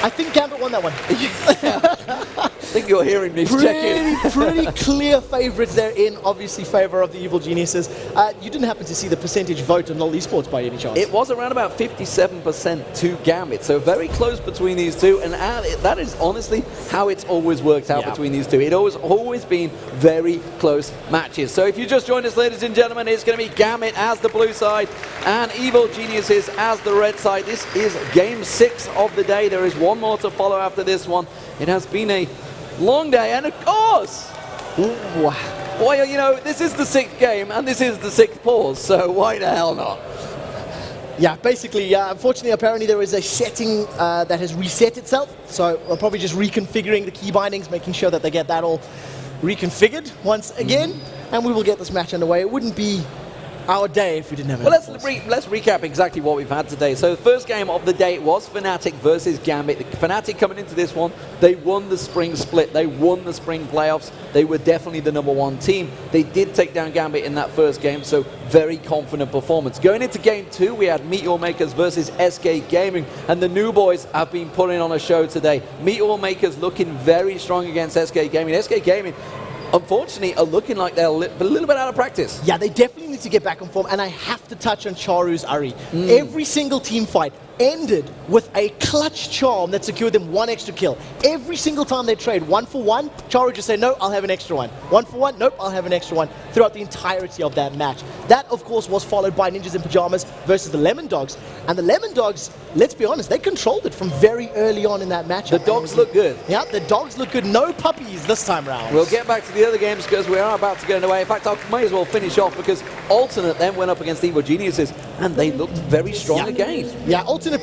I think Gambit won that one. I think you're hearing me checking. Pretty clear favourites there in, obviously, favour of the Evil Geniuses. You didn't happen to see the percentage vote on LoL Esports by any chance? It was around about 57% to Gambit, so very close between these two, and that is honestly how it's always worked out between these two. It always been very close matches. So if you just joined us, ladies and gentlemen, it's going to be Gambit as the blue side and Evil Geniuses as the red side. This is game 6 of the day. There is one more to follow after this one. It has been a long day, and of course, well, you know, this is the 6th game, and this is the 6th pause, so why the hell not? Yeah, basically, unfortunately, apparently there is a setting that has reset itself, so we're probably just reconfiguring the key bindings, making sure that they get that all reconfigured once again, and we will get this match underway. It wouldn't be our day if we didn't have it. Well, let's recap exactly what we've had today. So the first game of the day was Fnatic versus Gambit. Fnatic coming into this one, they won the spring split. They won the spring playoffs. They were definitely the #1 team. They did take down Gambit in that first game, so very confident performance. Going into game 2, we had Meteor Makers versus SK Gaming, and the new boys have been putting on a show today. Meteor Makers looking very strong against SK Gaming. SK Gaming, unfortunately, are looking like they're a little bit out of practice. Yeah, they definitely need to get back on form, and I have to touch on Charu's Ari. Every single team fight ended with a clutch charm that secured them 1 extra kill. Every single time they trade 1 for 1, Charu just said, no, I'll have an extra one. 1 for 1, nope, I'll have an extra one throughout the entirety of that match. That, of course, was followed by Ninjas in Pajamas versus the Lemon Dogs. And the Lemon Dogs, let's be honest, they controlled it from very early on in that match. The dogs look good. Yeah, the dogs look good. No puppies this time round. We'll get back to the other games because we are about to get underway. In fact, I might as well finish off because Alternate then went up against Evil Geniuses and they looked very strong again. Yeah, Alternate,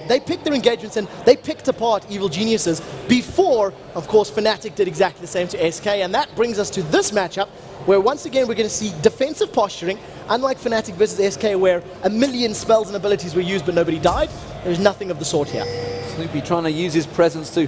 they picked their engagements and they picked apart Evil Geniuses before, of course, Fnatic did exactly the same to SK, and that brings us to this matchup where once again we're going to see defensive posturing. Unlike Fnatic versus SK where a million spells and abilities were used but nobody died, there's nothing of the sort here. Snoopy trying to use his presence to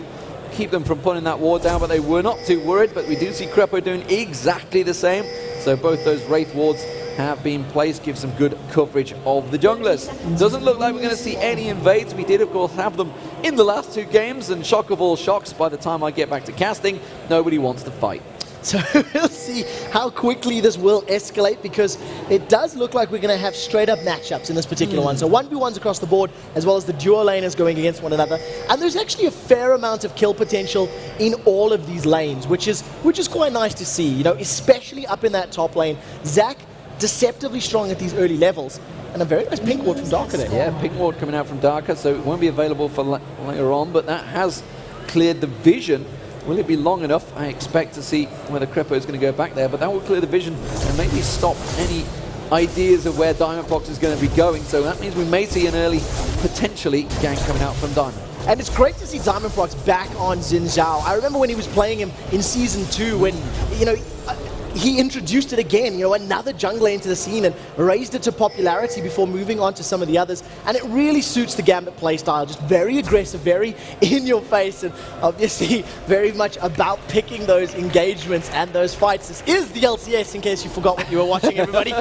keep them from putting that ward down, but they were not too worried, but we do see Crepo doing exactly the same. So both those Wraith wards have been placed, give some good coverage of the junglers. Doesn't look like we're going to see any invades. We did, of course, have them in the last 2 games, and shock of all shocks, by the time I get back to casting, nobody wants to fight. So we'll see how quickly this will escalate, because it does look like we're going to have straight-up matchups in this particular one. So 1v1s across the board, as well as the duo laners going against one another. And there's actually a fair amount of kill potential in all of these lanes, which is quite nice to see, you know, especially up in that top lane. Zach, deceptively strong at these early levels. And a very nice pink ward from Darker there. Yeah, pink ward coming out from Darker, so it won't be available for later on, but that has cleared the vision. Will it be long enough? I expect to see whether Crepo is going to go back there, but that will clear the vision and maybe stop any ideas of where Diamond Fox is going to be going. So that means we may see an early, potentially, gank coming out from Diamond. And it's great to see Diamond Fox back on Xin Zhao. I remember when he was playing him in Season 2 when, you know, he introduced it again, you know, another jungler into the scene and raised it to popularity before moving on to some of the others. And it really suits the Gambit playstyle, just very aggressive, very in your face, and obviously very much about picking those engagements and those fights. This is the LCS, in case you forgot what you were watching, everybody.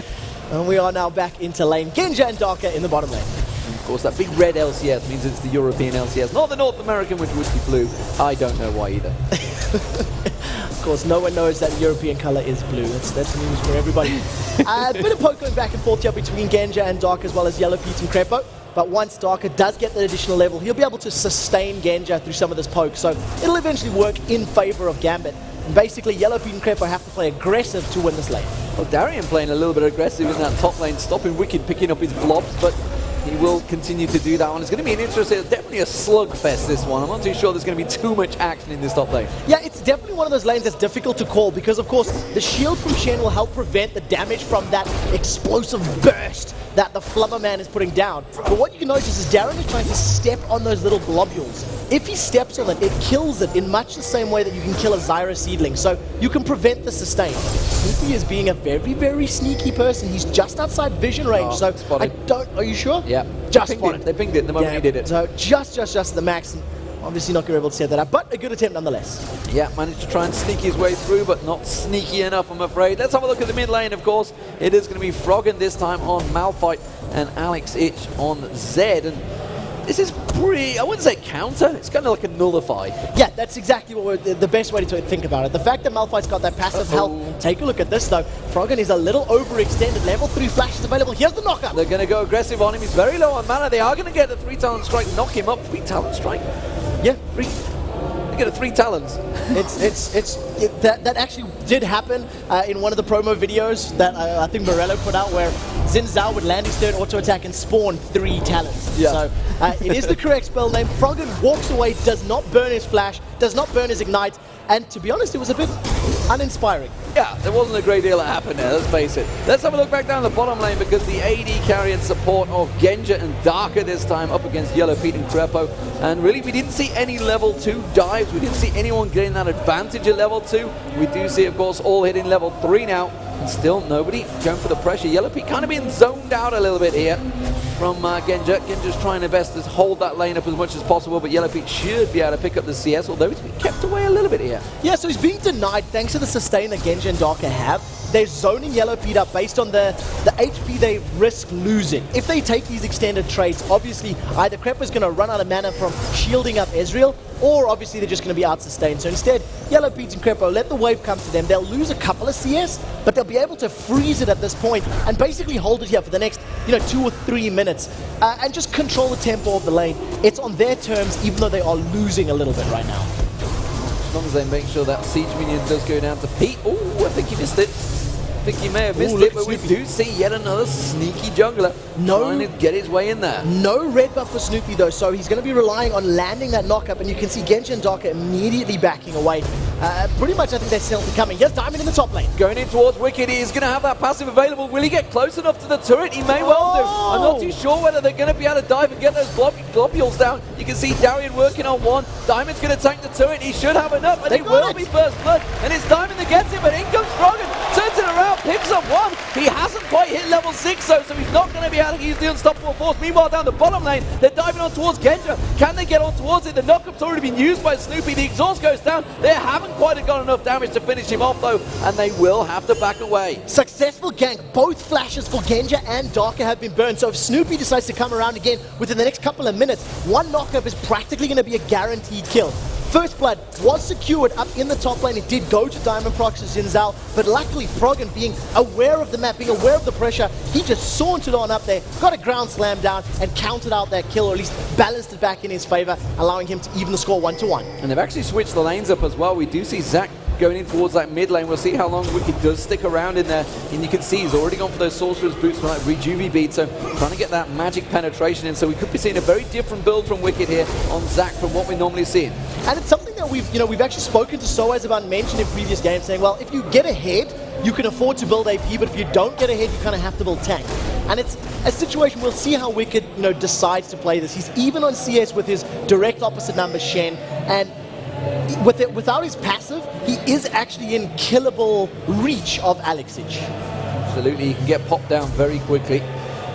And we are now back into lane. Genja and Darker in the bottom lane. And of course, that big red LCS means it's the European LCS, not the North American, which would be blue. I don't know why either. Of course, no one knows that the European color is blue. That's news for everybody. A bit of poke going back and forth here between Genja and Dark, as well as Yellow Pete and Crepo. But once Darker does get that additional level, he'll be able to sustain Genja through some of this poke. So it'll eventually work in favor of Gambit. And basically, Yellow Pete and Crepo have to play aggressive to win this lane. Well, Darian playing a little bit aggressive in that top lane, stopping Wicked picking up his blobs, but he will continue to do that one. It's going to be an interesting, definitely a slugfest, this one. I'm not too sure there's going to be too much action in this top lane. Yeah, it's definitely one of those lanes that's difficult to call because, of course, the shield from Shen will help prevent the damage from that explosive burst that the Flubber Man is putting down. But what you can notice is Darren is trying to step on those little globules. If he steps on it, it kills it in much the same way that you can kill a Zyra seedling. So you can prevent the sustain. Snoopy is being a very, very sneaky person. He's just outside vision range. So spotted. I don't... Are you sure? Yeah. Just spotted. They pinged it the moment he did it. So just the max. And obviously not going to be able to set that up, but a good attempt nonetheless. Yeah, managed to try and sneak his way through, but not sneaky enough, I'm afraid. Let's have a look at the mid lane, of course. It is going to be Froggen this time on Malphite and Alex Ich on Zed. And this is pretty, I wouldn't say counter, it's kind of like a nullify. Yeah, that's exactly what the best way to think about it. The fact that Malphite's got that passive health. Take a look at this though. Froggen is a little overextended. Level 3 flash is available. Here's the knockup. They're going to go aggressive on him. He's very low on mana. They are going to get the 3 talent strike, knock him up. 3 talent strike? Yeah, They get a 3 talons. That actually did happen in one of the promo videos that I think Morello put out, where Xin Zhao would land his third auto attack and spawn 3 talents. Yeah. So it is the correct spell name. Froggen walks away, does not burn his flash, does not burn his ignite, and to be honest, it was a bit uninspiring. Yeah, there wasn't a great deal that happened there, let's face it. Let's have a look back down the bottom lane, because the AD carry and support of Genja and Darker this time up against Yellow Pete and Crepo. And really, we didn't see any level 2 dives. We didn't see anyone getting that advantage at level 2. We do see, of course, all hitting level 3 now. And still nobody going for the pressure. Yellow Pete kind of being zoned out a little bit here from Genja. Genja's trying their best to hold that lane up as much as possible, but Yellow Pete should be able to pick up the CS, although he's been kept away a little bit here. Yeah, so he's being denied thanks to the sustain that Genja and Darker have. They're zoning Yellow Pete up based on the HP they risk losing. If they take these extended trades, obviously either Crepo's going to run out of mana from shielding up Ezreal, or obviously they're just going to be out-sustained. So instead, Yellow Pete and Crepo, let the wave come to them. They'll lose a couple of CS, but they'll be able to freeze it at this point and basically hold it here for the next 2 or 3 minutes and just control the tempo of the lane. It's on their terms, even though they are losing a little bit right now. As long as they make sure that siege minion does go down to Pete. Oh, I think he missed it. I think he may have missed it, but we do see yet another sneaky jungler trying to get his way in there. No red buff for Snoopy though, so he's going to be relying on landing that knockup, and you can see Genja and Darker immediately backing away. Pretty much I think they're still coming. Here's Diamond in the top lane. Going in towards Wicked, he is going to have that passive available. Will he get close enough to the turret? He may well do. I'm not too sure whether they're going to be able to dive and get those globules down. You can see Darian working on one. Diamond's going to tank the turret. He should have enough, and it will be first blood. And it's Diamond that gets it, but in comes Froggen. Turns it around, picks up one. He hasn't quite hit level 6 though, so he's not going to be able to use the unstoppable force. Meanwhile, down the bottom lane, they're diving on towards Genja. Can they get on towards it? The knockup's already been used by Snoopy. The exhaust goes down. They haven't quite got enough damage to finish him off though, and they will have to back away. Successful gank. Both flashes for Genja and Darker have been burned, so if Snoopy decides to come around again within the next couple of minutes, one knockup is practically going to be a guaranteed kill. First blood was secured up in the top lane. It did go to Diamond Prox and Xin Zhao, but luckily Froggen, being aware of the map, being aware of the pressure, he just sauntered on up there, got a ground slam down, and counted out that kill, or at least balanced it back in his favor, allowing him to even the score 1-1. And they've actually switched the lanes up as well. We do see Zach going in towards that mid lane. We'll see how long Wicked does stick around in there, and you can see he's already gone for those Sorcerer's Boots from that Rejuve beat, so trying to get that magic penetration in. So we could be seeing a very different build from Wicked here on Zach from what we're normally seeing. And it's something that we've actually spoken to Soaz about and mentioned in previous games, saying, well, if you get ahead, you can afford to build AP, but if you don't get ahead, you kind of have to build tank. And it's a situation, we'll see how Wicked decides to play this. He's even on CS with his direct opposite number, Shen, and without his passive, he is actually in killable reach of Alexich. Absolutely, he can get popped down very quickly.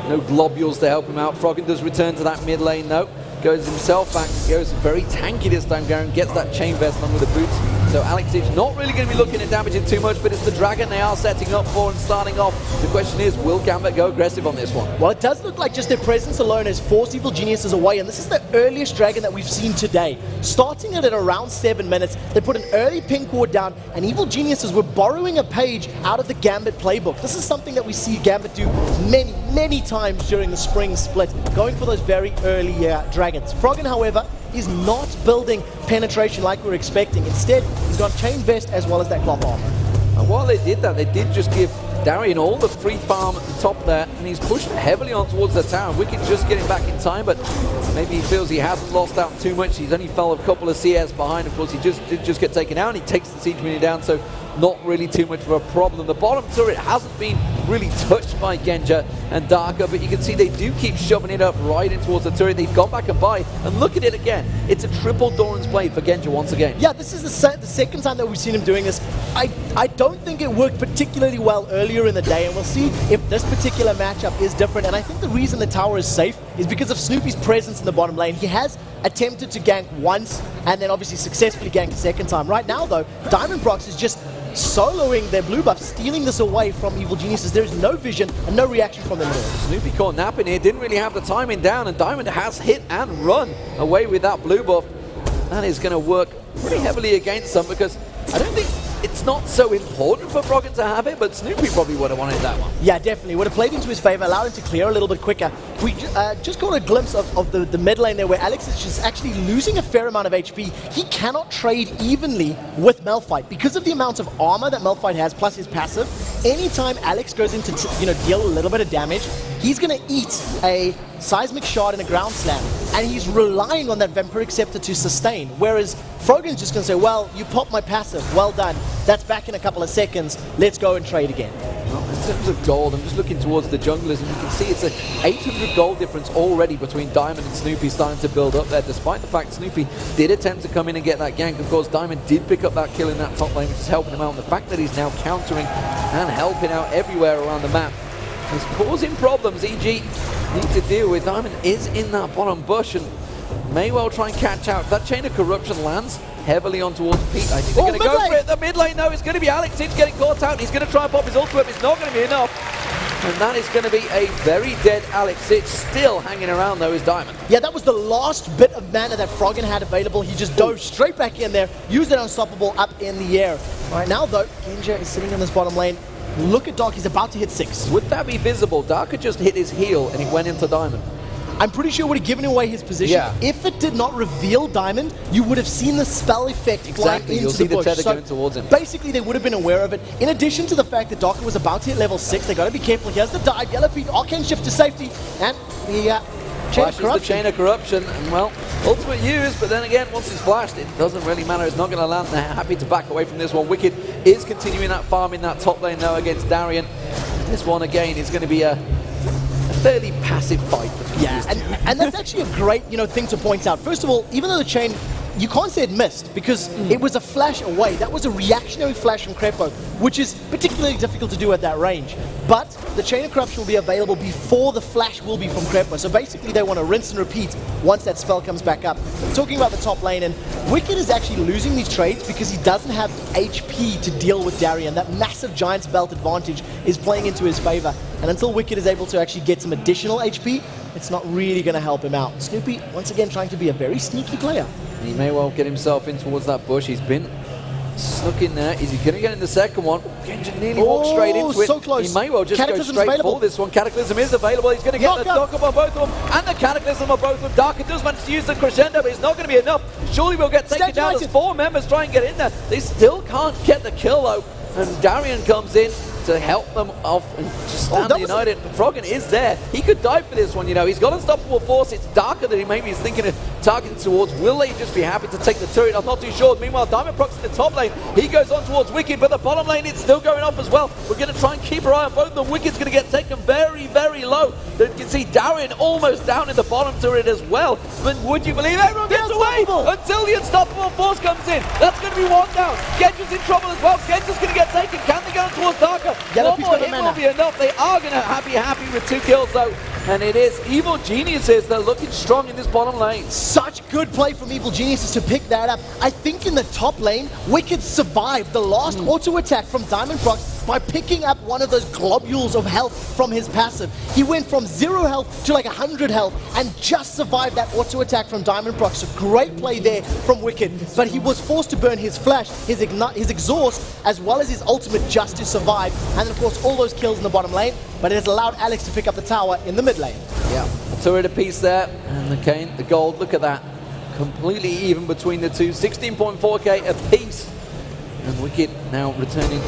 No globules to help him out. Froggen does return to that mid lane though. Goes himself back, goes very tanky this time. Garen gets that chain vest on with the boots. So Alexich not really going to be looking at damaging too much, but it's the dragon they are setting up for and starting off. The question is, will Gambit go aggressive on this one? Well, it does look like just their presence alone has forced Evil Geniuses away, and this is the earliest dragon that we've seen today. Starting it at around 7 minutes, they put an early pink ward down, and Evil Geniuses were borrowing a page out of the Gambit playbook. This is something that we see Gambit do many, many times during the spring split, going for those very early dragons. Froggen, however, is not building penetration like we were expecting. Instead, he's got chain vest as well as that cloth armor. And while they did that, they did just give Darian all the free farm at the top there, and he's pushed heavily on towards the tower. Wicked just getting back in time, but maybe he feels he hasn't lost out too much. He's only fell a couple of CS behind. Of course, he did just get taken out, and he takes the siege minion down, so not really too much of a problem. The bottom turret hasn't been really touched by Genja and Darker, but you can see they do keep shoving it up right in towards the turret. They've gone back and by, and look at it again. It's a triple Doran's Blade for Genja once again. Yeah, this is the second time that we've seen him doing this. I don't think it worked particularly well earlier in the day, and we'll see if this particular matchup is different. And I think the reason the tower is safe is because of Snoopy's presence in the bottom lane. He has attempted to gank once, and then obviously successfully ganked a second time. Right now, though, Diamond Prox is just soloing their blue buff, stealing this away from Evil Geniuses. There is no vision and no reaction from them at all. Snoopy caught napping here, didn't really have the timing down, and Diamond has hit and run away with that blue buff. That is going to work pretty heavily against them, because I don't think it's not so important for Froggen to have it, but Snoopy probably would have wanted that one. Yeah, definitely. Would have played into his favor, allowed him to clear a little bit quicker. We just got a glimpse of the mid lane there, where Alex is just actually losing a fair amount of HP. He cannot trade evenly with Malphite because of the amount of armor that Malphite has, plus his passive. Anytime Alex goes in to deal a little bit of damage, he's going to eat a seismic shard and a ground slam, and he's relying on that Vampiric Scepter to sustain, whereas Froggen's just going to say, well, you popped my passive, well done, that's back in a couple of seconds, let's go and trade again. Well, in terms of gold, I'm just looking towards the junglers, and you can see it's an 800 gold difference already between Diamond and Snoopy starting to build up there, despite the fact Snoopy did attempt to come in and get that gank. Of course, Diamond did pick up that kill in that top lane, which is helping him out, and the fact that he's now countering and helping out everywhere around the map is causing problems. EG need to deal with. Diamond is in that bottom bush and may well try and catch out. That Chain of Corruption lands heavily on towards Pete. I think they're going to go for it. The mid lane, though, is going to be Alex. He's getting caught out. He's going to try and pop his ultimate. It's not going to be enough. And that is going to be a very dead Alex. It's still hanging around, though, is Diamond. Yeah, that was the last bit of mana that Froggen had available. He just dove straight back in there, used it unstoppable up in the air. All right, now, though, Genja is sitting in this bottom lane. Look at Dark, he's about to hit 6. Would that be visible? Dark had just hit his heel and he went into Diamond. I'm pretty sure it would have given away his position. Yeah. If it did not reveal Diamond, you would have seen the spell effect flying into You'll see the bush. tether going towards him. Basically, they would have been aware of it. In addition to the fact that Darker was about to hit level 6, they got to be careful. He has the dive, Yellow Feet, Arcane Shift to safety, and the Chain of Corruption, and well, ultimate use, but then again, once he's flashed, it doesn't really matter. It's not going to land. They're happy to back away from this one. Wicked is continuing that farm in that top lane now against Darian. This one, again, is going to be a fairly passive fight between these two. And that's actually a great thing to point out. First of all, even though the chain, you can't say it missed, because it was a flash away. That was a reactionary flash from Crepo, which is particularly difficult to do at that range. But the Chain of Corruption will be available before the flash will be from Crepo. So basically they want to rinse and repeat once that spell comes back up. Talking about the top lane, and Wicked is actually losing these trades because he doesn't have HP to deal with Darian. That massive Giant's Belt advantage is playing into his favor. And until Wicked is able to actually get some additional HP, it's not really going to help him out. Snoopy, once again, trying to be a very sneaky player. He may well get himself in towards that bush. He's been snuck in there. Is he going to get in the second one? Genja nearly walked straight into it. So close. He may well just go straight for this one. Cataclysm is available. He's going to get the knock up on both of them and the Cataclysm on both of them. Darker does manage to use the Crescendo, but it's not going to be enough. Surely we'll get taken down as 4 members try and get in there. They still can't get the kill, though. And Darian comes in to help them off and just stand united. Froggen is there. He could die for this one, He's got unstoppable force. It's Darker that he maybe is thinking of targeting towards. Will they just be happy to take the turret? I'm not too sure. Meanwhile, Diamond Procs in the top lane. He goes on towards Wicked, but the bottom lane, it's still going off as well. We're going to try and keep our eye on both of them. Wicked's going to get taken very, very low. You can see Darian almost down in the bottom turret as well. But would you believe everyone gets away until the unstoppable force comes in? That's going to be one down. Genja's in trouble as well. Genja's going to get taken. Can they go towards Darker? One more hit will be enough. They are going to be happy with 2 kills though. And it is Evil Geniuses. They're looking strong in this bottom lane. Such good play from Evil Geniuses to pick that up. I think in the top lane, Wicked survived the last auto attack from Diamond Procs by picking up one of those globules of health from his passive. He went from 0 health to like 100 health and just survived that auto attack from Diamond Procs. So great play there from Wicked, but he was forced to burn his flash, his exhaust, as well as his ultimate just to survive. And then of course all those kills in the bottom lane, but it has allowed Alex to pick up the tower in the mid lane. Yeah, a turret apiece there, and the gold, look at that. Completely even between the two, 16.4k apiece. And Wicked now returning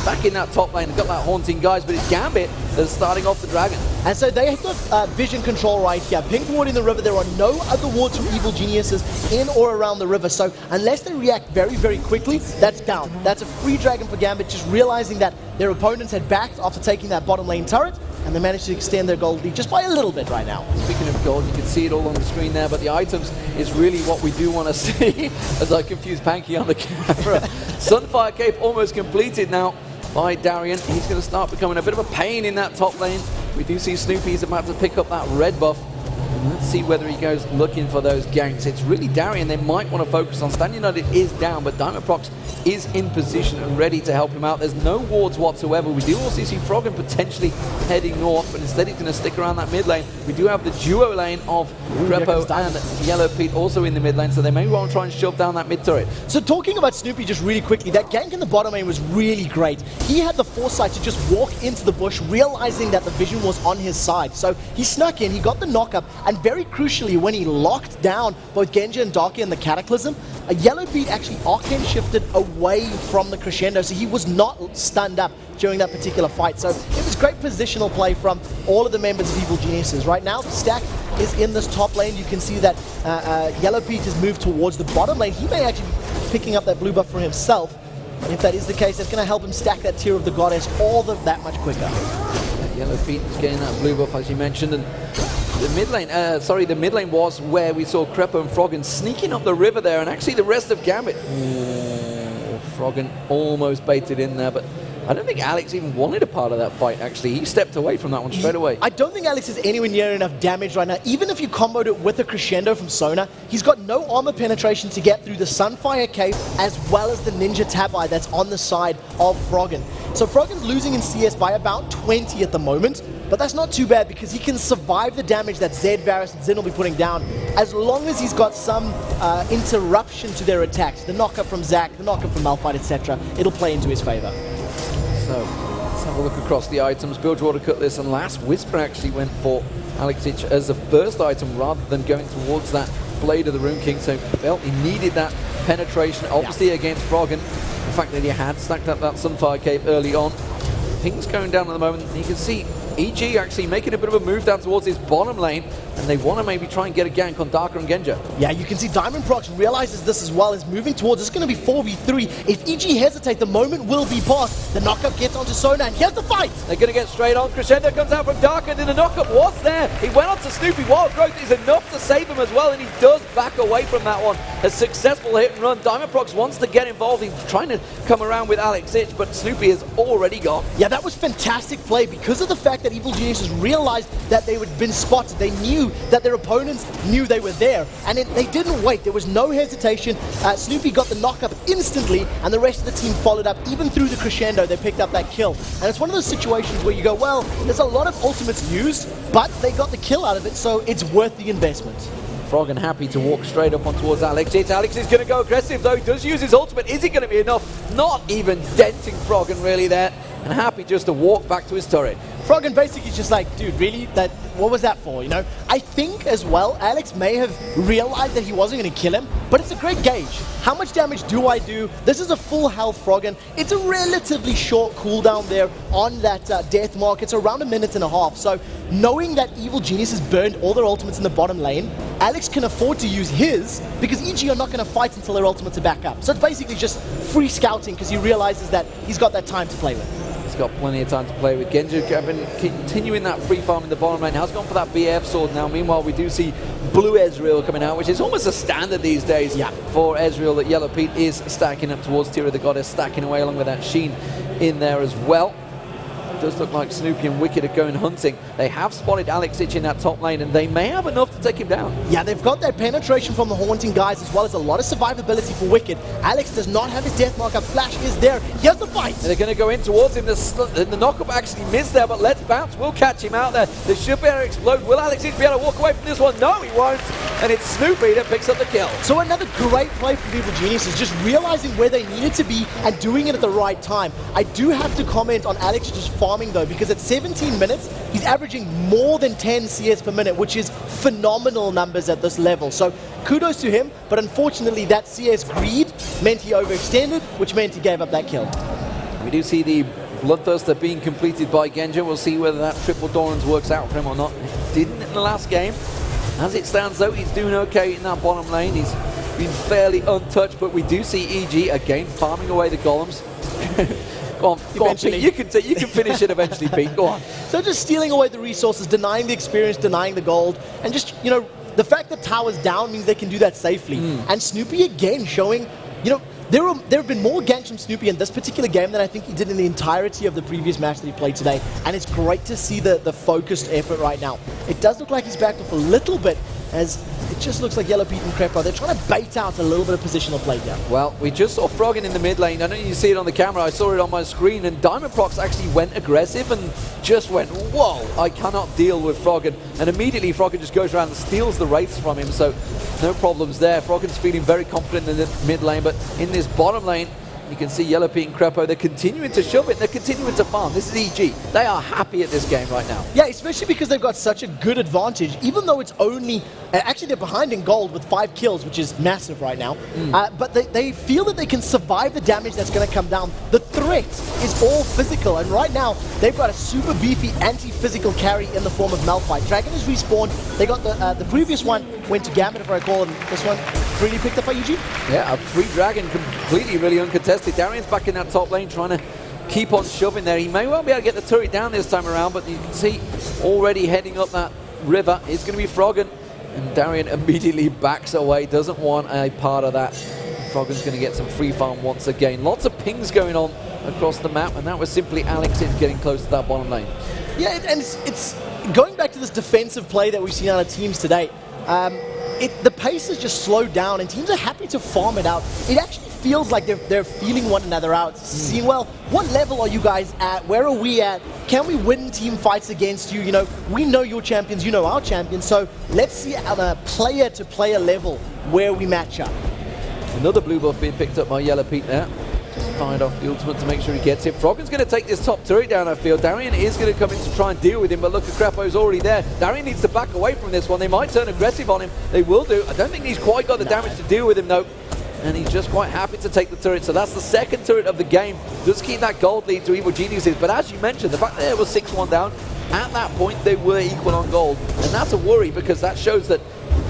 back in that top lane. They've got that haunting guys, but it's Gambit that's starting off the dragon. And so they have got vision control right here. Pink ward in the river. There are no other wards from Evil Geniuses in or around the river. So unless they react very, very quickly, that's down. That's a free dragon for Gambit, just realizing that their opponents had backed after taking that bottom lane turret, and they managed to extend their gold lead just by a little bit right now. Speaking of gold, you can see it all on the screen there, but the items is really what we do want to see as I confuse Panky on the camera. Sunfire Cape almost completed now by Darian. He's going to start becoming a bit of a pain in that top lane. We do see Snoopy's about to pick up that red buff. Let's see whether he goes looking for those ganks. It's really Darian they might want to focus on. Stand United is down, but Diamondprox is in position and ready to help him out. There's no wards whatsoever. We do also see Froggen potentially heading north, but instead he's going to stick around that mid lane. We do have the duo lane of Repo and Yellow Pete also in the mid lane, so they may want to try and shove down that mid turret. So talking about Snoopy just really quickly, that gank in the bottom lane was really great. He had the foresight to just walk into the bush, realizing that the vision was on his side. So he snuck in, he got the knock-up, and very crucially, when he locked down both Genji and Darky in the Cataclysm, a Yellow Beat actually arcane shifted away from the Crescendo, so he was not stunned up during that particular fight. So it was great positional play from all of the members of Evil Geniuses. Right now, Stack is in this top lane. You can see that Yellow Beat has moved towards the bottom lane. He may actually be picking up that blue buff for himself. And if that is the case, that's going to help him stack that tier of the Goddess all that much quicker. Yellow Pete is getting that blue buff, as you mentioned, and the mid lane, the mid lane was where we saw Crepo and Froggen sneaking up the river there, and actually the rest of Gambit. Froggen almost baited in there, but I don't think Alex even wanted a part of that fight, actually. He stepped away from that one straight away. I don't think Alex is anywhere near enough damage right now. Even if you comboed it with a Crescendo from Sona, he's got no armor penetration to get through the Sunfire Cape as well as the Ninja Tabi that's on the side of Froggen. So Froggen's losing in CS by about 20 at the moment, but that's not too bad because he can survive the damage that Zed, Varus, and Zin will be putting down as long as he's got some interruption to their attacks. The knockup from Zac, the knockup from Malphite, etc. It'll play into his favor. So, let's have a look across the items. Bilgewater Cutlass and Last Whisper actually went for Alexic as the first item rather than going towards that Blade of the Rune King, so felt he needed that penetration, obviously against Froggen. The fact that he had stacked up that Sunfire Cape early on. Things going down at the moment. You can see EG actually making a bit of a move down towards his bottom lane, and they want to maybe try and get a gank on Darker and Genja. Yeah, you can see Diamondprox realizes this as well, is moving towards, it's going to be 4v3. If EG hesitate, the moment will be past. The knockup gets onto Sona, and here's the fight! They're going to get straight on. Crescendo comes out from Darker, and the knockup was there. He went on to Snoopy. Wild Growth is enough to save him as well, and he does back away from that one. A successful hit and run. Diamondprox wants to get involved. He's trying to come around with Alex Ich, but Snoopy is already gone. Yeah, that was fantastic play because of the fact that Evil Geniuses realized that they had been spotted. They knew that their opponents knew they were there, and they didn't wait. There was no hesitation. Snoopy got the knockup instantly, and the rest of the team followed up. Even through the Crescendo, they picked up that kill. And it's one of those situations where you go, well, there's a lot of ultimates used, but they got the kill out of it, so it's worth the investment. Froggen happy to walk straight up on towards Alex. Alex is going to go aggressive, though. He does use his ultimate. Is it going to be enough? Not even denting Froggen really there. And happy just to walk back to his turret. Froggen basically just like, dude, really? What was that for, you know? I think as well, Alex may have realized that he wasn't going to kill him, but it's a great gauge. How much damage do I do? This is a full health Froggen. It's a relatively short cooldown there on that death mark. It's around 1.5 minutes. So knowing that Evil Genius has burned all their ultimates in the bottom lane, Alex can afford to use his because EG are not going to fight until their ultimates are back up. So it's basically just free scouting because he realizes that he's got that time to play with. Got plenty of time to play with. Genji continuing that free farm in the bottom lane, has gone for that BF sword now. Meanwhile, we do see blue Ezreal coming out, which is almost a standard these days for Ezreal, that Yellow Pete is stacking up towards Tier of the Goddess, stacking away along with that Sheen in there as well. It does look like Snoopy and Wicked are going hunting. They have spotted Alex Ich in that top lane, and they may have enough to take him down. Yeah, they've got that penetration from the Haunting guys, as well as a lot of survivability for Wicked. Alex does not have his death marker. Flash is there. Here's the fight. And they're going to go in towards him. The knockup actually missed there, but Let's Bounce will catch him out there. The should be able to explode. Will Alex Ich be able to walk away from this one? No, he won't. And it's Snoopy that picks up the kill. So another great play from Evil Geniuses, just realizing where they needed to be and doing it at the right time. I do have to comment on Alex just farming, though, because at 17 minutes, he's averaging more than 10 CS per minute, which is phenomenal numbers at this level. So kudos to him, but unfortunately that CS greed meant he overextended, which meant he gave up that kill. We do see the Bloodthirster being completed by Genja. We'll see whether that triple Dorans works out for him or not. It didn't in the last game. As it stands, though, he's doing okay in that bottom lane. He's been fairly untouched, but we do see EG again farming away the golems. Go on, Pete. You can finish it eventually, Pete. Go on. So just stealing away the resources, denying the experience, denying the gold, and just, you know, the fact that tower's down means they can do that safely. And Snoopy again showing, you know, there have been more ganks from Snoopy in this particular game than I think he did in the entirety of the previous match that he played today, and it's great to see the focused effort right now. it does look like he's backed off a little bit, as it just looks like Yellow Pete and Crepo, they're trying to bait out a little bit of positional play here. Well, we just saw Froggen in the mid lane. I know you see it on the camera, I saw it on my screen, and Diamond Prox actually went aggressive and just went, whoa, I cannot deal with Froggen. And immediately Froggen just goes around and steals the Wraiths from him, so no problems there. Froggen's feeling very confident in the mid lane, but in this bottom lane, you can see Yellow Pete and Crepo, they're continuing to shove it, they're continuing to farm. This is EG. They are happy at this game right now. Yeah, especially because they've got such a good advantage, even though it's only... actually, they're behind in gold with 5 kills, which is massive right now. But they feel that they can survive the damage that's going to come down. The threat is all physical, and right now, they've got a super beefy anti-physical carry in the form of Malphite. Dragon is respawned. They got the previous one went to Gambit, if I recall, and this one really picked up by Eugene. Yeah, a free Dragon, completely really uncontested. Darian's back in that top lane trying to keep on shoving there. He may well be able to get the turret down this time around, but you can see already heading up that river. It's going to be Froggen, and Darian immediately backs away, doesn't want a part of that. Froggen's going to get some free farm once again. Lots of pings going on across the map, and that was simply Alex in getting close to that bottom lane. Yeah, and it's going back to this defensive play that we've seen out of teams today. The pace has just slowed down, and teams are happy to farm it out. It actually feels like they're feeling one another out, seeing, well, what level are you guys at? Where are we at? Can we win team fights against you? You know, we know your champions, you know our champions, so let's see on a player-to-player level where we match up. Another blue buff being picked up by Yellow Pete there. Just fired off the ultimate to make sure he gets it. Froggen's going to take this top turret down, I feel. Darian is going to come in to try and deal with him, but look at Crepo's already there. Darian needs to back away from this one. They might turn aggressive on him. They will do. I don't think he's quite got the damage to deal with him, though. And he's just quite happy to take the turret. So that's the second turret of the game. Does keep that gold lead to Evil Geniuses. But as you mentioned, the fact that there was 6-1 down, at that point they were equal on gold. And that's a worry, because that shows that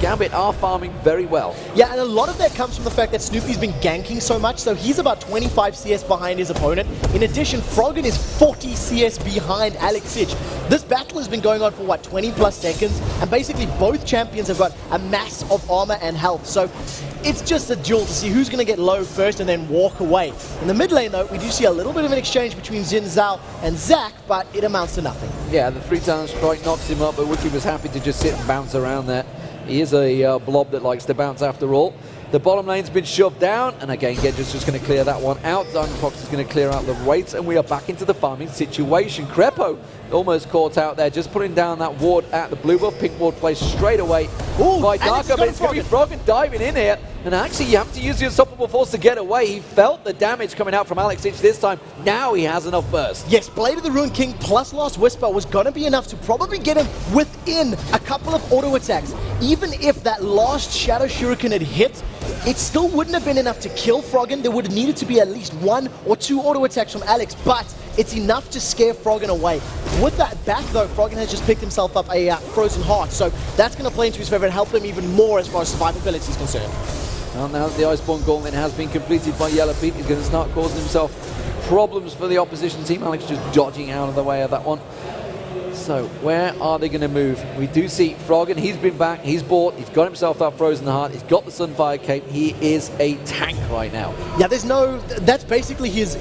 Gambit are farming very well. Yeah, and a lot of that comes from the fact that Snoopy's been ganking so much, so he's about 25 CS behind his opponent. In addition, Froggen is 40 CS behind Alex Sich. This battle has been going on for, what, 20 plus seconds, and basically both champions have got a mass of armor and health, so it's just a duel to see who's going to get low first and then walk away. In the mid lane, though, we do see a little bit of an exchange between Xin Zhao and Zach, but it amounts to nothing. Yeah, the 3-talent strike knocks him up, but Wiki was happy to just sit and bounce around there. He is a blob that likes to bounce after all. The bottom lane's been shoved down, and again, Genja's just going to clear that one out. Diamond Prox is going to clear out the Wraiths, and we are back into the farming situation. Crepo almost caught out there, just putting down that ward at the blue buff. Pink ward placed straight away by Darker, but it's going to be Froggen diving in here. And actually, you have to use the unstoppable force to get away. He felt the damage coming out from Alex Sich this time. Now he has enough burst. Yes, Blade of the Ruined King plus Last Whisper was going to be enough to probably get him within a couple of auto attacks. Even if that last Shadow Shuriken had hit, it still wouldn't have been enough to kill Froggen. There would have needed to be at least 1 or 2 auto attacks from Alex, but it's enough to scare Froggen away. With that back, though, Froggen has just picked himself up a Frozen Heart, so that's going to play into his favor and help him even more as far as survivability is concerned. Well, now the Iceborne Gauntlet has been completed by Yellow Pete. He's going to start causing himself problems for the opposition team. Alex just dodging out of the way of that one. So, where are they going to move? We do see Froggen, he's been back, he's bought, he's got himself that Frozen Heart, he's got the Sunfire Cape, he is a tank right now. Yeah, there's no, that's basically his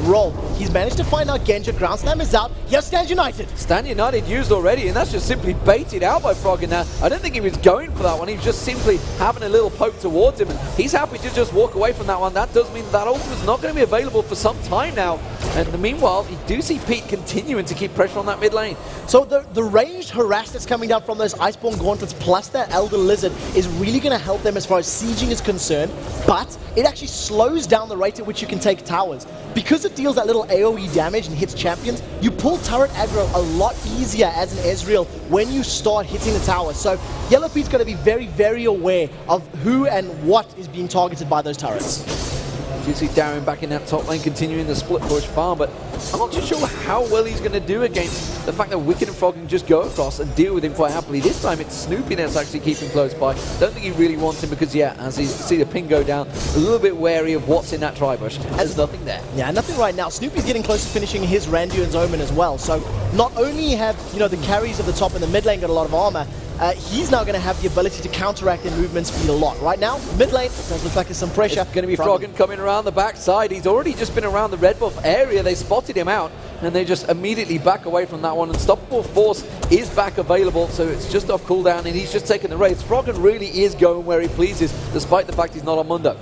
role. He's managed to find out Genja, Ground Slam is out, he has Stand United. Stand United used already, and that's just simply baited out by Froggen now. I don't think he was going for that one, he was just simply having a little poke towards him, and he's happy to just walk away from that one. That does mean that ultimate's not going to be available for some time now. And meanwhile, you do see Pete continuing to keep pressure on that mid lane. So the ranged harass that's coming down from those Iceborne Gauntlets plus that Elder Lizard is really going to help them as far as sieging is concerned, but it actually slows down the rate at which you can take towers. Because it deals that little AoE damage and hits champions, you pull turret aggro a lot easier as an Ezreal when you start hitting the tower. So Yellow Pete's got to be very, very aware of who and what is being targeted by those turrets. You see Darren back in that top lane, continuing the split push farm, but I'm not too sure how well he's going to do against the fact that Wicked and Froggen just go across and deal with him quite happily. This time it's Snoopy that's actually keeping close by. Don't think he really wants him because, yeah, as you see the ping go down, a little bit wary of what's in that tri-bush. There's nothing there. Yeah, nothing right now. Snoopy's getting close to finishing his Randuin's Omen as well. So not only have, the carries of the top and the mid lane got a lot of armor, he's now going to have the ability to counteract their movement speed a lot. Right now, mid lane, does look like there's some pressure. It's going to be Froggen coming around the backside. He's already just been around the red buff area. They spotted him out. and they just immediately back away from that one. Unstoppable Force is back available, so it's just off cooldown, and he's just taking the raids. Froggen really is going where he pleases, despite the fact he's not on Mundo.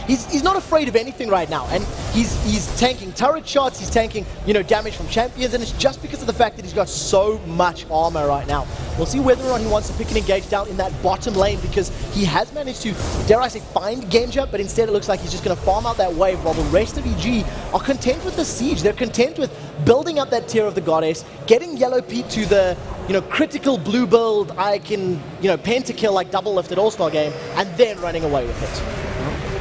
He's not afraid of anything right now, and he's tanking turret shots, he's tanking, you know, damage from champions, and it's just because of the fact that he's got so much armor right now. We'll see whether or not he wants to pick and engage down in that bottom lane, because he has managed to, dare I say, find Genja, but instead it looks like he's just going to farm out that wave, while the rest of EG are content with the siege. They're content with building up that tier of the goddess, getting Yellow Pete to the, you know, critical blue build, I can, you know, pentakill like double lifted all-star game, and then running away with it.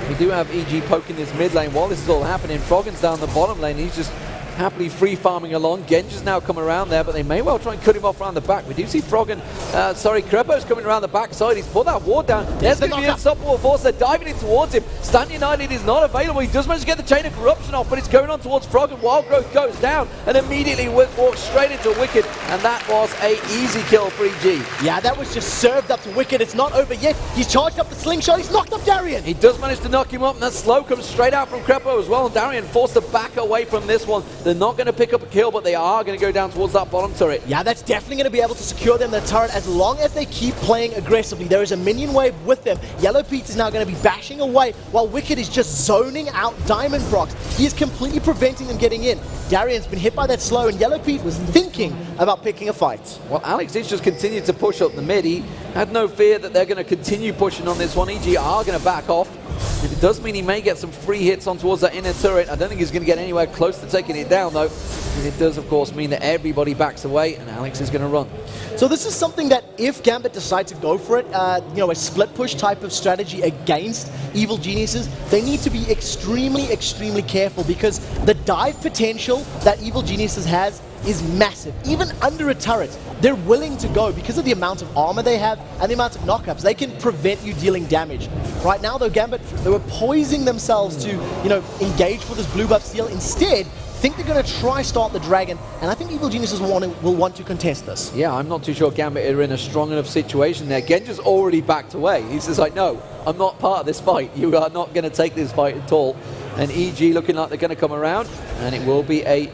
We do have EG poking this mid lane while this is all happening. Froggen's down the bottom lane. He's just happily free farming along. Genja's now come around there, but they may well try and cut him off around the back. We do see Krepo's coming around the backside. He's put that ward down. There's going to be an Unstoppable Force. They're diving in towards him. Stand United is not available. He does manage to get the Chain of Corruption off, but it's going on towards Froggen. Wild Growth goes down and immediately walks straight into Wicked, and that was a easy kill for EG. Yeah, that was just served up to Wicked. It's not over yet. He's charged up the slingshot. He's knocked up Darien. He does manage to knock him up, and that slow comes straight out from Krepo as well. And Darien forced to back away from this one. They're not going to pick up a kill, but they are going to go down towards that bottom turret. Yeah, that's definitely going to be able to secure them the turret as long as they keep playing aggressively. There is a minion wave with them. Yellow Pete is now going to be bashing away while Wicked is just zoning out Diamond Procs. He is completely preventing them getting in. Darien's been hit by that slow, and Yellow Pete was thinking about picking a fight. Well, Alex is just continued to push up the mid. He had no fear that they're going to continue pushing on this one. EG are going to back off. And it does mean he may get some free hits on towards that inner turret. I don't think he's going to get anywhere close to taking it down, though. And it does, of course, mean that everybody backs away, and Alex is going to run. So this is something that if Gambit decide to go for it, you know, a split push type of strategy against Evil Geniuses, they need to be extremely, extremely careful, because the dive potential that Evil Geniuses has is massive. Even under a turret, they're willing to go because of the amount of armor they have and the amount of knockups. They can prevent you dealing damage. Right now, though, Gambit, they were poising themselves to, you know, engage for this blue buff steal. Instead, think they're going to try start the dragon, and I think Evil Geniuses will want to contest this. Yeah, I'm not too sure Gambit are in a strong enough situation there. Genja's already backed away. He's just like, no, I'm not part of this fight. You are not going to take this fight at all. And EG looking like they're going to come around, and it will be a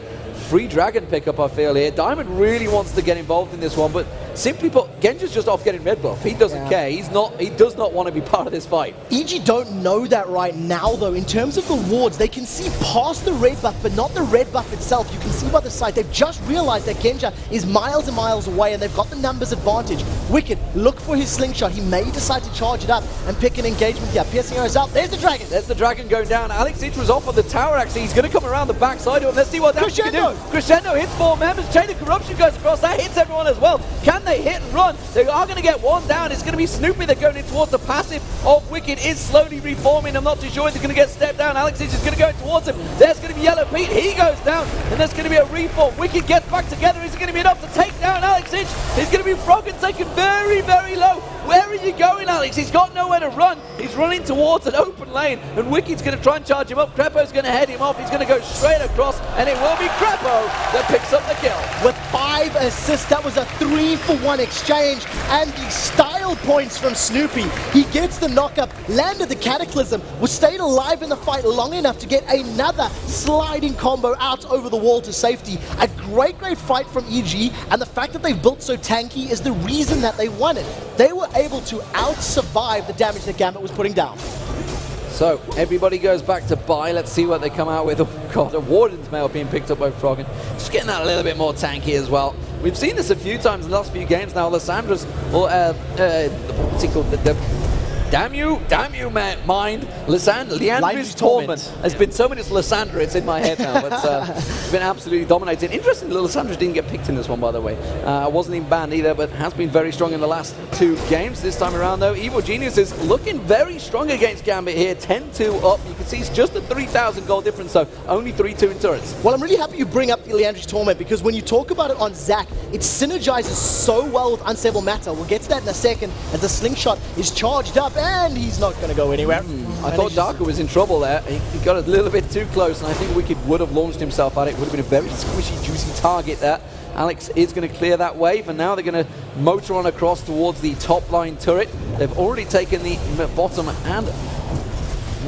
free dragon pickup, I feel here. Diamond really wants to get involved in this one, but simply put, Genja's just off getting red buff. He doesn't care. He does not want to be part of this fight. EG don't know that right now, though. In terms of the wards, they can see past the red buff, but not the red buff itself. You can see by the side, they've just realized that Genja is miles and miles away, and they've got the numbers advantage. Wicked, look for his slingshot. He may decide to charge it up and pick an engagement here. Piercing arrows out. There's the dragon. There's the dragon going down. Alex Itch was off on the tower, actually. He's going to come around the backside of him. Let's see what damage he can do. Crescendo hits 4 members. Chain of Corruption goes across. That hits everyone as well. Can they hit and run? They are going to get one down. It's going to be Snoopy. They're going in towards the passive of Wicked. Is slowly reforming. I'm not too sure if they're going to get stepped down. Alex Itch is going to go towards him. There's going to be Yellow Pete. He goes down, and there's going to be a reform. Wicked gets back together. Is it going to be enough to take down Alex Itch? He's going to be Froggen taken very, very low. Where are you going, Alex? He's got nowhere to run. He's running towards an open lane, and Wicked's going to try and charge him up. Krepo's going to head him off. He's going to go straight across, and it will be Krepo that picks up the kill. With 5 assists, that was a 3-for-1 exchange, and the style points from Snoopy. He gets the knockup, landed the Cataclysm, was stayed alive in the fight long enough to get another sliding combo out over the wall to safety. A great, great fight from EG, and the fact that they've built so tanky is the reason that they won it. They were able to out-survive the damage that Gambit was putting down. So, everybody goes back to buy. Let's see what they come out with. Oh god, a Warden's Mail being picked up by Froggen. Just getting that a little bit more tanky as well. We've seen this a few times in the last few games now. Lyssandra's, or what's he called? Damn you, mind. Leandra's Torment has been so many Lysandra, it's in my head now. It's been absolutely dominating. Interesting, Lysandra didn't get picked in this one, by the way. Wasn't even banned either, but has been very strong in the last 2 games. This time around, though, Evil Genius is looking very strong against Gambit here. 10-2 up. You can see it's just a 3,000 gold difference, so only 3-2 in turrets. Well, I'm really happy you bring up the Leandra's Torment, because when you talk about it on Zac, it synergizes so well with Unstable Matter. We'll get to that in a second as the slingshot is charged up, and he's not going to go anywhere. I thought Darker was in trouble there. He got a little bit too close, and I think Wicked would have launched himself at it. Would have been a very squishy, juicy target there. Alex is going to clear that wave, and now they're going to motor on across towards the top line turret. They've already taken the bottom and...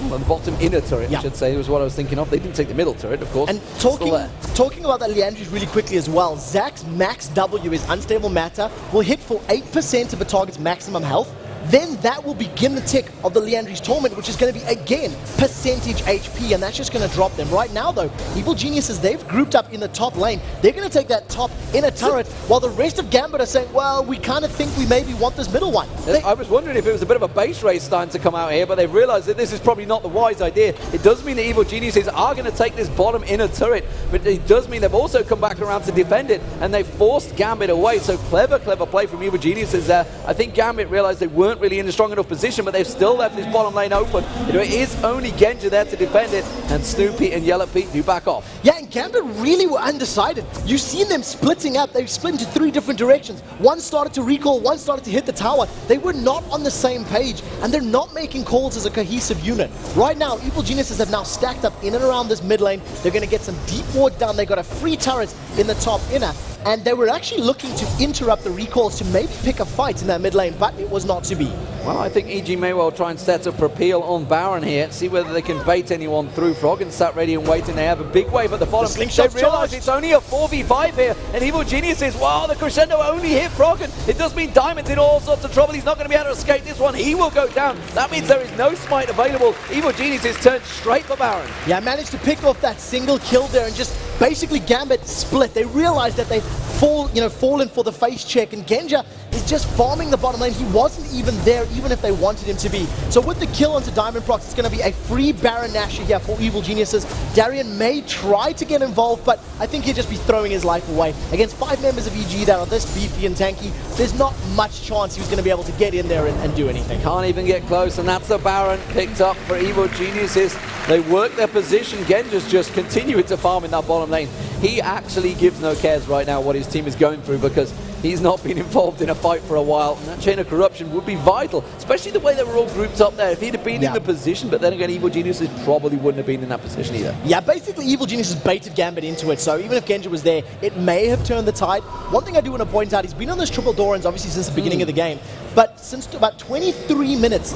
the bottom inner turret, Yeah. I should say, was what I was thinking of. They didn't take the middle turret, of course. And Still there. talking about that Leandry's really quickly as well, Zack's max W is Unstable Matter, will hit for 8% of a target's maximum health. Then that will begin the tick of the Leandry's Torment, which is going to be, again, percentage HP, and that's just going to drop them. Right now, though, Evil Geniuses, they've grouped up in the top lane. They're going to take that top inner turret, while the rest of Gambit are saying, well, we kind of think we maybe want this middle one. I was wondering if it was a bit of a base race starting to come out here, but they've realized that this is probably not the wise idea. It does mean that Evil Geniuses are going to take this bottom inner turret, but it does mean they've also come back around to defend it, and they've forced Gambit away. So clever play from Evil Geniuses there. I think Gambit realized they weren't really in a strong enough position, but they've still left this bottom lane open. It is only Genja there to defend it, and Snoopy and Yellow Pete do back off. Yeah, and Gambit really were undecided. You've seen them splitting up. They've split into 3 different directions. One started to recall, one started to hit the tower. They were not on the same page, and they're not making calls as a cohesive unit. Right now, Evil Geniuses have now stacked up in and around this mid lane. They're going to get some deep ward down. They got a free turret in the top inner, and they were actually looking to interrupt the recalls to maybe pick a fight in that mid lane, but it was not to be. Well, I think EG may well try and set up for a peel on Baron here, see whether they can bait anyone through. Froggen sat ready and waiting. They have a big wave at the bottom. The They realize it's only a 4v5 here, and Evil Geniuses, wow, the crescendo only hit Froggen. It does mean Diamond's in all sorts of trouble. He's not going to be able to escape this one. He will go down. That means there is no smite available. Evil Geniuses turned straight for Baron. Yeah, managed to pick off that single kill there and just basically Gambit split. They realized that they've fallen for the face check, and Genja is just farming the bottom lane. He wasn't even there, even if they wanted him to be. So with the kill onto Diamond Prox, it's going to be a free Baron Nashor here for Evil Geniuses. Darian may try to get involved, but I think he'll just be throwing his life away. Against 5 members of EG that are this beefy and tanky, there's not much chance he was going to be able to get in there and do anything. Can't even get close, and that's the Baron picked up for Evil Geniuses. They work their position. Genja's just continuing to farm in that bottom lane. He actually gives no cares right now what his team is going through, because he's not been involved in a fight for a while, and that chain of corruption would be vital, especially the way they were all grouped up there. If he'd have been in the position, but then again, Evil Geniuses probably wouldn't have been in that position either. Yeah, basically Evil Geniuses baited Gambit into it, so even if Genja was there, it may have turned the tide. One thing I do want to point out, he's been on those triple Dorans obviously since the beginning of the game, but since about 23 minutes,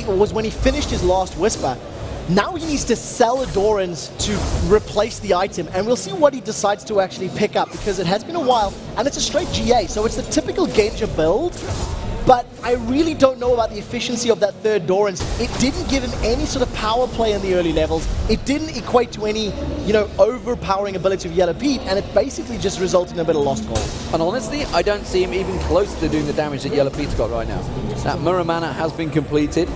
was when he finished his last Whisper. Now he needs to sell the Dorans to replace the item, and we'll see what he decides to actually pick up, because it has been a while, and it's a straight GA, so it's the typical Genja build, but I really don't know about the efficiency of that third Dorans. It didn't give him any sort of power play in the early levels. It didn't equate to any, overpowering ability of Yellow Pete, and it basically just resulted in a bit of lost gold. And honestly, I don't see him even close to doing the damage that Yellow Pete's got right now. That Mirror Mana has been completed.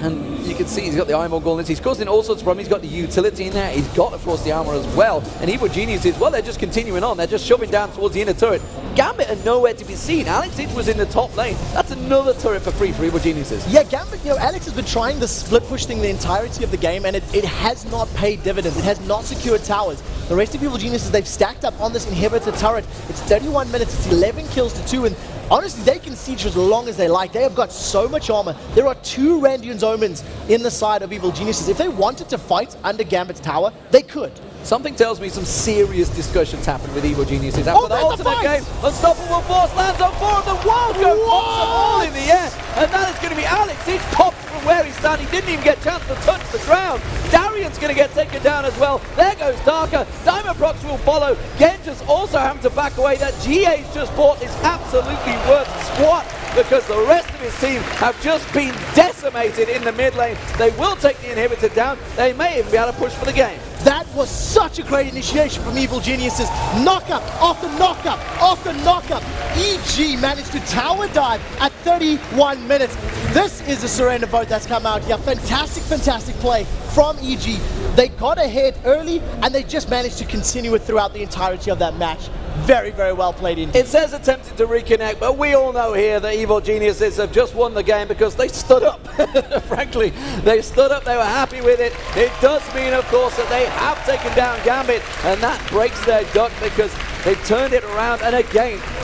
And you can see he's got the Eyeball Gauntlets. He's causing all sorts of problems. He's got the utility in there. He's got, of course, the armor as well. And Evil Geniuses, well, they're just continuing on. They're just shoving down towards the inner turret. Gambit are nowhere to be seen. Alex Itch was in the top lane. That's another turret for free for Evil Geniuses. Yeah, Gambit, Alex has been trying the split push thing the entirety of the game, and it has not paid dividends. It has not secured towers. The rest of Evil Geniuses, they've stacked up on this inhibitor turret. It's 31 minutes. It's 11 kills to 2, and honestly, they can siege for as long as they like. They have got so much armor. There are 2 Randuin's Omens in the side of Evil Geniuses. If they wanted to fight under Gambit's tower, they could. Something tells me some serious discussions happened with Evil Geniuses after the ultimate game. Unstoppable Force lands on 4 of them. Wildgo pops them all in the air. And that is going to be Alex. He's popped from where he's standing. Didn't even get a chance to touch the ground. Darian's going to get taken down as well. There goes Darker. Diamond Prox will follow. Genja's also having to back away. That GA's just bought is absolutely worth squat, because the rest of his team have just been decimated in the mid lane. They will take the inhibitor down. They may even be able to push for the game. That was such a great initiation from Evil Geniuses. Knockup after knockup after knockup. EG managed to tower dive at 31 minutes. This is a surrender vote that's come out here. Fantastic play from EG. They got ahead early, and they just managed to continue it throughout the entirety of that match. Very well played indeed. It says attempted to reconnect, but we all know here that Evil Geniuses have just won the game because they stood up. Frankly, they stood up, they were happy with it. It does mean, of course, that they have taken down Gambit, and that breaks their duck because they turned it around, and again,